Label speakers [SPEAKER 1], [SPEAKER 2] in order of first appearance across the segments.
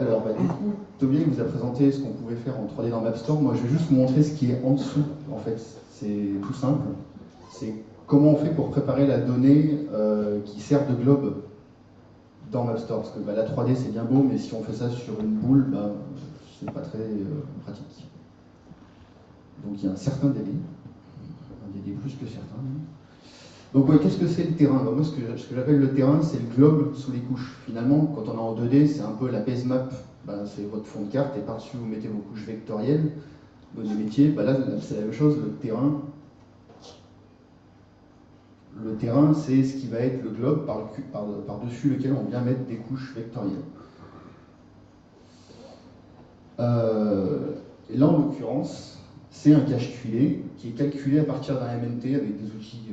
[SPEAKER 1] Alors, du coup, Tobias vous a présenté ce qu'on pouvait faire en 3D dans MapStore. Moi, je vais juste vous montrer ce qui est en dessous, en fait. C'est tout simple. C'est comment on fait pour préparer la donnée qui sert de globe dans MapStore. Parce que la 3D, c'est bien beau, mais si on fait ça sur une boule, c'est pas très pratique. Donc, il y a un certain délai. Un délai plus que certain. Donc, ouais, qu'est-ce que c'est le terrain? Moi, ce que j'appelle le terrain, c'est le globe sous les couches. Finalement, quand on est en 2D, c'est un peu la base map. C'est votre fond de carte, et par-dessus, vous mettez vos couches vectorielles, vos métiers. Là, c'est la même chose, le terrain. Le terrain, c'est ce qui va être le globe par-dessus lequel on vient mettre des couches vectorielles. Et là, en l'occurrence, c'est un cache QA qui est calculé à partir d'un MNT avec des outils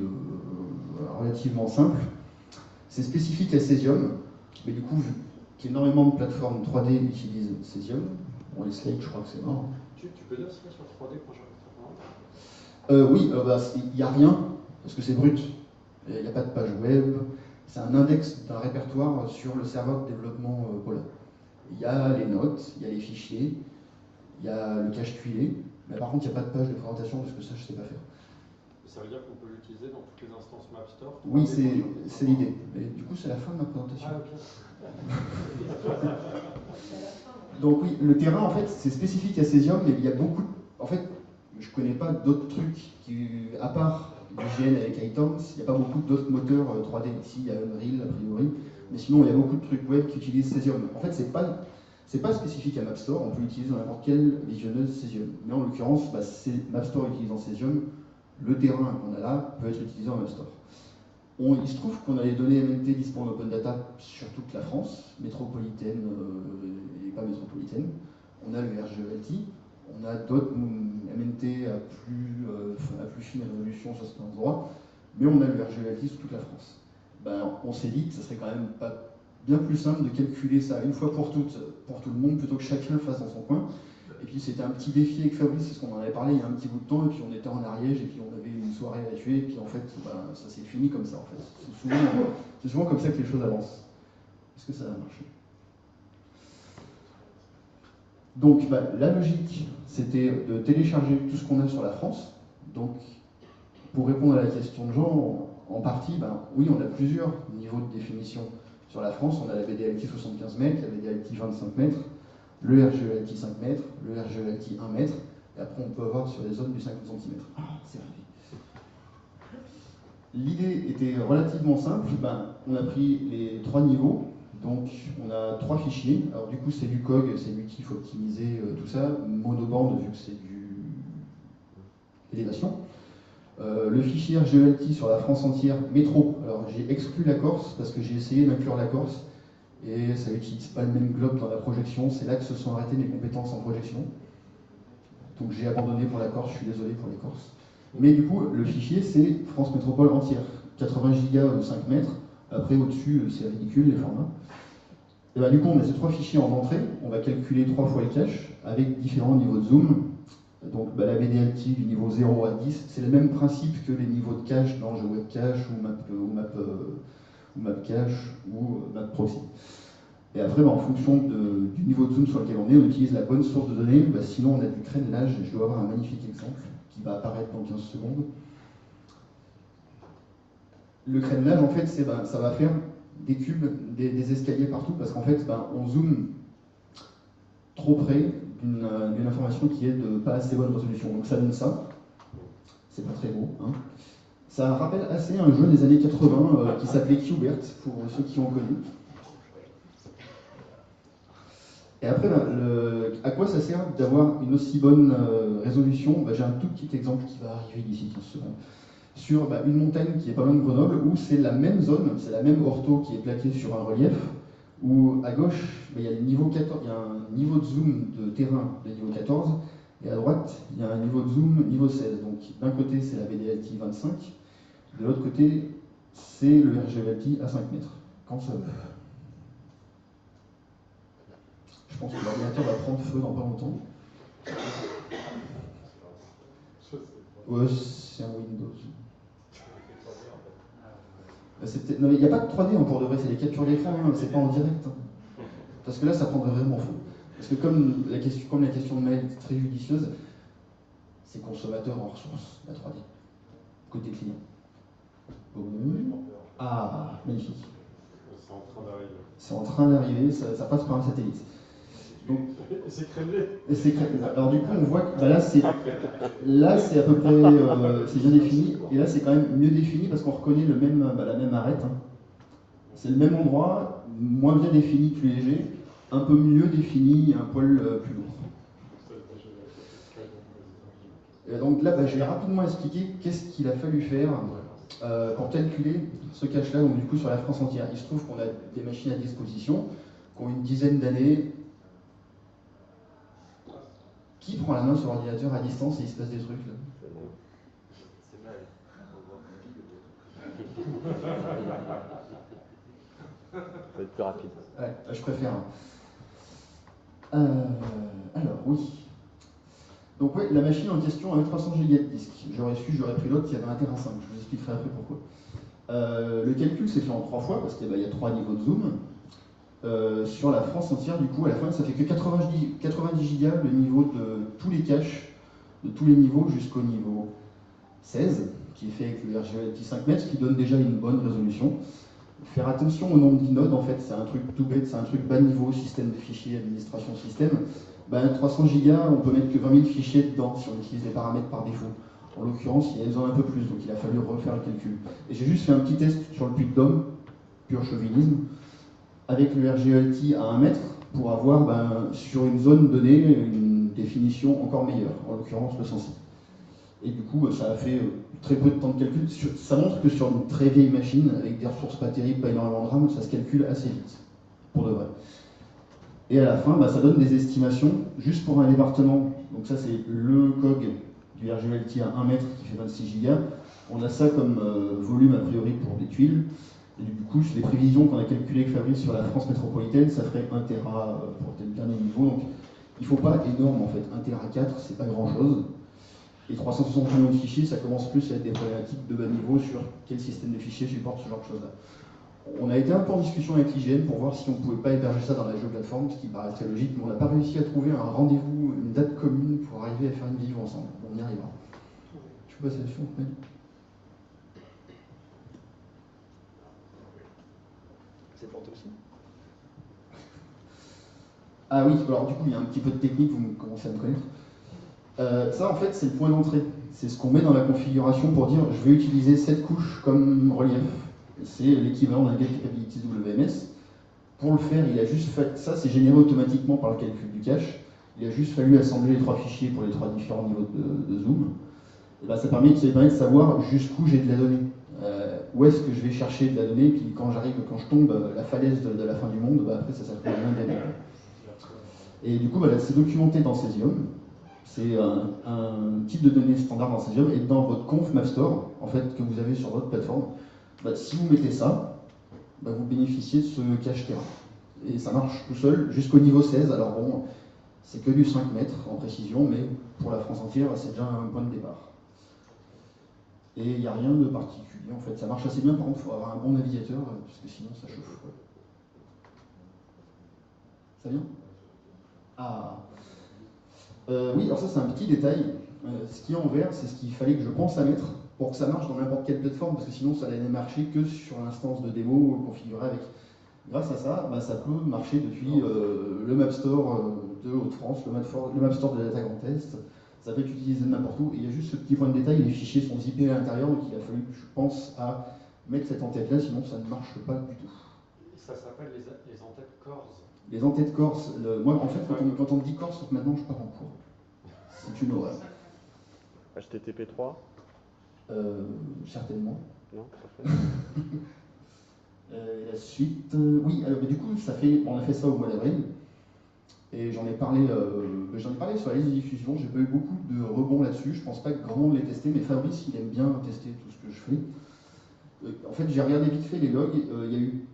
[SPEAKER 1] relativement simples. C'est spécifique à Cesium, mais du coup, vu qu'énormément de plateformes 3D utilisent Cesium, bon, les slides, je crois que c'est mort.
[SPEAKER 2] Tu peux dire ce qu'il y a sur 3D quand je
[SPEAKER 1] Oui, il n'y a rien, parce que c'est brut. Il n'y a pas de page web. C'est un index d'un répertoire sur le serveur de développement Polar. Il y a les notes, il y a les fichiers, il y a le cache QA, mais par contre, il n'y a pas de page de présentation, parce que ça, je ne sais pas faire.
[SPEAKER 2] Ça veut dire qu'on peut l'utiliser dans toutes les instances MapStore?
[SPEAKER 1] Oui, c'est l'idée. Mais du coup, c'est la fin de ma présentation. Donc oui, le terrain, en fait, c'est spécifique à Cesium, mais il y a beaucoup... En fait, je ne connais pas d'autres trucs qui, à part l'IGN avec items, il n'y a pas beaucoup d'autres moteurs 3D. Ici, il y a Unreal, a priori, mais sinon, il y a beaucoup de trucs web qui utilisent Cesium. En fait, c'est pas spécifique à MapStore, on peut l'utiliser dans n'importe quelle visionneuse Cesium. Mais en l'occurrence, MapStore utilisant Cesium, le terrain qu'on a là peut être utilisé en MapStore. Il se trouve qu'on a les données MNT disponibles en open data sur toute la France, métropolitaine et pas métropolitaine. On a le RGELT, on a d'autres MNT à plus fine résolution sur certains endroits, mais on a le RGELT sur toute la France. On s'est dit que ce serait quand même pas bien plus simple de calculer ça une fois pour toutes, pour tout le monde, plutôt que chacun le fasse dans son coin. Et puis c'était un petit défi avec Fabrice, parce qu'on en avait parlé il y a un petit bout de temps, et puis on était en Ariège, et puis on avait une soirée à tuer, et puis en fait, ça s'est fini comme ça en fait. C'est souvent comme ça que les choses avancent. Est-ce que ça va marcher? Donc la logique, c'était de télécharger tout ce qu'on a sur la France. Donc, pour répondre à la question de Jean, en partie, oui, on a plusieurs niveaux de définition sur la France. On a la BDLT 75 mètres, la BDLT 25 mètres, le RGELT 5 mètres, le RGELT 1 mètre, et après on peut avoir sur les zones du 50 cm. Ah, c'est arrivé. L'idée était relativement simple. On a pris les 3 niveaux, donc on a 3 fichiers. Alors du coup c'est du COG, c'est l'outil optimisé, tout ça, monobande vu que c'est du élévation. Le fichier RGELT sur la France entière, métro. Alors j'ai exclu la Corse parce que j'ai essayé d'inclure la Corse. Et ça n'utilise pas le même globe dans la projection, c'est là que se sont arrêtées mes compétences en projection. Donc j'ai abandonné pour la Corse, je suis désolé pour les Corses. Mais du coup, le fichier, c'est France Métropole entière, 80 gigas ou 5 mètres, après au-dessus, c'est ridicule les formats. Et du coup, on a ces 3 fichiers en entrée, on va calculer 3 fois le cache, avec différents niveaux de zoom. Donc la BDLT du niveau 0 à 10, c'est le même principe que les niveaux de cache dans GeoWebCache ou MapCache ou MapProxy. Et après, en fonction du niveau de zoom sur lequel on utilise la bonne source de données, sinon on a du crénelage, et je dois avoir un magnifique exemple qui va apparaître dans 15 secondes. Le crénelage, en fait, ça va faire des cubes, des escaliers partout, parce qu'en fait, on zoome trop près d'une information qui est de pas assez bonne résolution. Donc ça donne ça. C'est pas très beau, hein. Ça rappelle assez un jeu des années 80 qui s'appelait Qbert, pour ceux qui ont connu. Et après, à quoi ça sert d'avoir une aussi bonne résolution? J'ai un tout petit exemple qui va arriver d'ici 15 secondes. Sur une montagne qui est pas loin de Grenoble, où c'est la même zone, c'est la même ortho qui est plaquée sur un relief, où à gauche, il y a le niveau 14, il y a un niveau de zoom de terrain de niveau 14, et à droite, il y a un niveau de zoom niveau 16. Donc d'un côté, c'est la BDLT 25, de l'autre côté, c'est le RGLT à 5 mètres. Quand ça veut. Je pense que l'ordinateur va prendre feu dans pas longtemps. Ouais, c'est un Windows. Non, mais il n'y a pas de 3D pour de vrai, c'est des captures d'écran, c'est pas en direct. Parce que là, ça prendrait vraiment feu. Parce que comme la question de Maël est très judicieuse, c'est consommateur en ressources, la 3D, côté client. Ah, magnifique.
[SPEAKER 2] C'est en train d'arriver.
[SPEAKER 1] C'est en train d'arriver, ça passe par un satellite. Donc,
[SPEAKER 2] c'est crénelé.
[SPEAKER 1] Alors du coup, on voit que bah là, c'est à peu près c'est bien défini, et là, c'est quand même mieux défini parce qu'on reconnaît la même arête. Hein. C'est le même endroit, moins bien défini, plus léger, un peu mieux défini, un poil plus lourd. Et donc là, je vais rapidement expliquer qu'est-ce qu'il a fallu faire pour calculer ce cache-là, donc du coup sur la France entière. Il se trouve qu'on a des machines à disposition qui ont une dizaine d'années. Qui prend la main sur l'ordinateur à distance et il se passe des trucs là?
[SPEAKER 3] C'est mal. Ça va être plus rapide.
[SPEAKER 1] Ouais, je préfère. Alors, oui. Donc, ouais, la machine en question avait 300 Go de disque. J'aurais pris l'autre qui avait un Tera 5. Je vous expliquerai après pourquoi. Le calcul s'est fait en 3 fois parce qu'il y a 3 niveaux de zoom. Sur la France entière, du coup, à la fin, ça fait que 90 Go le niveau de tous les caches, de tous les niveaux jusqu'au niveau 16, qui est fait avec le RGLT 5 mètres, qui donne déjà une bonne résolution. Faire attention au nombre d'inodes, en fait, c'est un truc tout bête, c'est un truc bas niveau, système de fichiers, administration système. 300 Go, on peut mettre que 20 000 fichiers dedans si on utilise les paramètres par défaut. En l'occurrence, il y a besoin un peu plus, donc il a fallu refaire le calcul. Et j'ai juste fait un petit test sur le Puy-de-Dôme, pur chauvinisme, avec le RGLT à 1 mètre, pour avoir, sur une zone donnée, une définition encore meilleure, en l'occurrence le Sensi. Et du coup, ça a fait très peu de temps de calcul. Ça montre que sur une très vieille machine, avec des ressources pas terribles, pas énormément de RAM, ça se calcule assez vite, pour de vrai. Et à la fin, ça donne des estimations, juste pour un département. Donc ça, c'est le COG du RGLT à 1 mètre qui fait 26 Go. On a ça comme volume a priori pour des tuiles. Et du coup, les prévisions qu'on a calculées avec Fabrice sur la France métropolitaine, ça ferait 1 Tera pour le dernier niveau. Donc il ne faut pas énorme en fait. 1 Tera 4, c'est pas grand chose. Et 360 millions de fichiers, ça commence plus à être des problématiques de bas niveau sur quel système de fichiers supporte ce genre de choses-là. On a été un peu en discussion avec l'IGN pour voir si on ne pouvait pas héberger ça dans la géoplateforme, ce qui paraît très logique, mais on n'a pas réussi à trouver un rendez-vous, une date commune pour arriver à faire une vidéo ensemble. On y arrivera. Je peux passer là-dessus, Ahmed.
[SPEAKER 3] C'est pour toi aussi.
[SPEAKER 1] Ah oui, alors du coup, il y a un petit peu de technique, vous commencez à me connaître. Ça, en fait, c'est le point d'entrée. C'est ce qu'on met dans la configuration pour dire je vais utiliser cette couche comme relief. C'est l'équivalent d'un Get Capabilities WMS. Pour le faire, il a juste fait ça, c'est généré automatiquement par le calcul du cache. Il a juste fallu assembler les 3 fichiers pour les 3 différents niveaux de zoom. Et ça permet de savoir jusqu'où j'ai de la donnée. Où est-ce que je vais chercher de la donnée, puis quand je tombe la falaise de la fin du monde, après ça s'appelle rien d'année. Et du coup, c'est documenté dans Cesium. C'est un type de données standard dans Cesium, et dans votre conf MapStore, en fait, que vous avez sur votre plateforme, si vous mettez ça, vous bénéficiez de ce cache Tera. Et ça marche tout seul jusqu'au niveau 16. Alors bon, c'est que du 5 mètres en précision, mais pour la France entière, c'est déjà un point de départ. Et il n'y a rien de particulier, en fait. Ça marche assez bien, par contre, il faut avoir un bon navigateur, parce que sinon ça chauffe. Ouais. Ça vient? Ah. Oui, alors ça c'est un petit détail. Ce qui est en vert, c'est ce qu'il fallait que je pense à mettre pour que ça marche dans n'importe quelle plateforme, parce que sinon ça n'allait marcher que sur l'instance de démo configurée avec. Grâce à ça, ça peut marcher depuis le MapStore de Haute-France, le MapStore de Data Grand Est. Ça peut être utilisé n'importe où. Et il y a juste ce petit point de détail, les fichiers sont zippés à l'intérieur, donc il a fallu que je pense à mettre cette en-tête là, sinon ça ne marche pas du tout.
[SPEAKER 2] Ça s'appelle les en-têtes Corse.
[SPEAKER 1] Les en-têtes Corse, moi en fait, quand on me dit Corse, maintenant je pars en cours. C'est une horreur.
[SPEAKER 3] HTTP 3
[SPEAKER 1] Certainement.
[SPEAKER 3] Non, parfait.
[SPEAKER 1] La suite, oui, du coup, on a fait ça au mois d'avril, et j'en ai parlé sur la liste de diffusion. J'ai pas eu beaucoup de rebonds là-dessus. Je pense pas que grand monde l'ait testé, mais Fabrice, il aime bien tester tout ce que je fais. En fait, j'ai regardé vite fait les logs. Il y a eu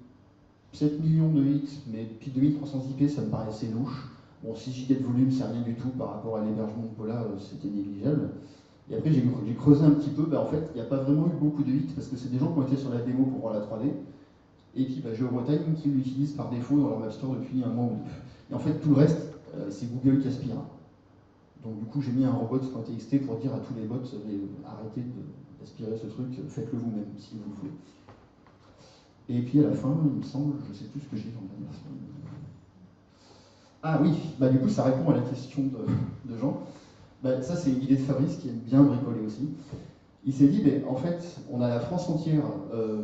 [SPEAKER 1] 7 millions de hits, mais puis 2300 IP, ça me paraissait louche. Bon, 6 Go de volume, c'est rien du tout par rapport à l'hébergement de Pola, c'était négligeable. Et après, j'ai creusé un petit peu. En fait, il n'y a pas vraiment eu beaucoup de hits parce que c'est des gens qui ont été sur la démo pour voir la 3D. et puis GeoBretagne qui l'utilise par défaut dans leur Web Store depuis un mois ou deux. Et en fait, tout le reste, c'est Google qui aspire. Donc du coup, j'ai mis un robot.txt pour dire à tous les bots, arrêtez d'aspirer ce truc, faites-le vous-même si vous le voulez. Et puis à la fin, il me semble, je ne sais plus ce que j'ai dans la dernière semaine. Ah oui, du coup, ça répond à la question de Jean. Ça, c'est une idée de Fabrice qui aime bien bricoler aussi. Il s'est dit, en fait, on a la France entière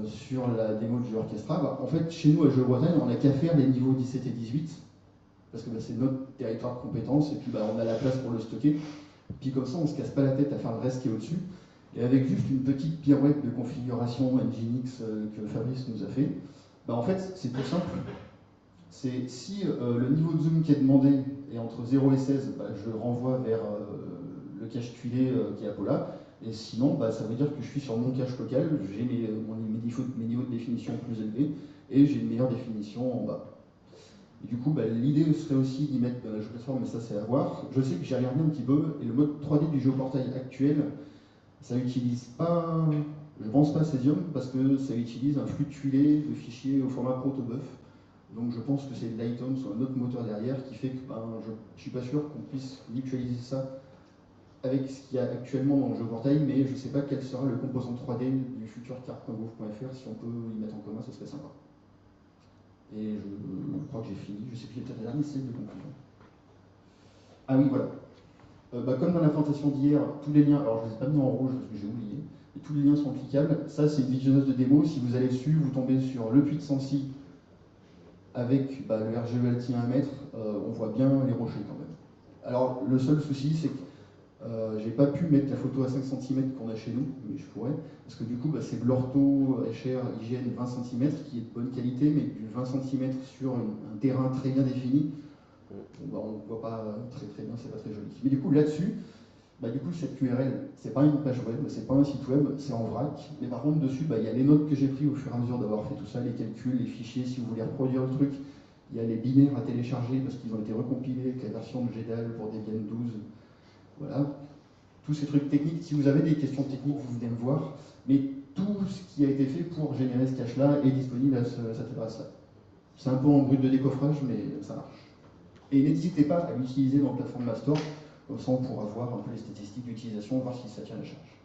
[SPEAKER 1] sur la démo de GeoOrchestra. En fait, chez nous, à GeoBretagne, on n'a qu'à faire les niveaux 17 et 18, parce que c'est notre territoire de compétence, et puis on a la place pour le stocker. Puis comme ça, on ne se casse pas la tête à faire le reste qui est au-dessus. Et avec juste une petite pirouette de configuration Nginx que Fabrice nous a fait, en fait, c'est tout simple. C'est si le niveau de zoom qui est demandé est entre 0 et 16, je renvoie vers le cache tuilé qui est Apolla. Et sinon, ça veut dire que je suis sur mon cache local, j'ai mes niveaux de définition plus élevés, et j'ai une meilleure définition en bas. Et du coup, l'idée serait aussi d'y mettre de la plateforme, mais ça c'est à voir. Je sais que j'ai regardé un petit peu, et le mode 3D du géoportail actuel, ça n'utilise pas, je pense pas Cesium, parce que ça utilise un flux tuilé de fichiers au format protobuf. Donc je pense que c'est Lighton ou un autre moteur derrière qui fait que je ne suis pas sûr qu'on puisse mutualiser ça avec ce qu'il y a actuellement dans le GeoPortail, mais je ne sais pas quel sera le composant 3D du futur carte.gouv.fr. Si on peut y mettre en commun, ce serait sympa. Et je crois que j'ai fini. Je sais plus, il y a peut-être la dernière slide de conclusion. Ah oui, voilà. Comme dans la présentation d'hier, tous les liens, alors je ne les ai pas mis en rouge parce que j'ai oublié, mais tous les liens sont cliquables. Ça, c'est une visionneuse de démo. Si vous allez dessus, vous tombez sur le puits de Sancy avec le RGEL tient 1 mètre, on voit bien les rochers quand même. Alors, le seul souci, c'est que j'ai pas pu mettre la photo à 5 cm qu'on a chez nous, mais je pourrais, parce que du coup, c'est de l'ortho HR hygiène 20 cm qui est de bonne qualité, mais du 20 cm sur un terrain très bien défini, on ne voit pas très bien, c'est pas très joli. Mais du coup, là-dessus, cette URL, c'est pas une page web, c'est pas un site web, c'est en vrac. Mais par contre, dessus, il y a les notes que j'ai prises au fur et à mesure d'avoir fait tout ça, les calculs, les fichiers, si vous voulez reproduire le truc. Il y a les binaires à télécharger parce qu'ils ont été recompilés avec la version de GDAL pour Debian 12. Voilà. Tous ces trucs techniques, si vous avez des questions techniques, vous venez me voir. Mais tout ce qui a été fait pour générer ce cache-là est disponible à cette adresse-là. C'est un peu en brut de décoffrage, mais ça marche. Et n'hésitez pas à l'utiliser dans la plateforme Mastor. Comme ça, on pourra voir un peu les statistiques d'utilisation, voir si ça tient la charge.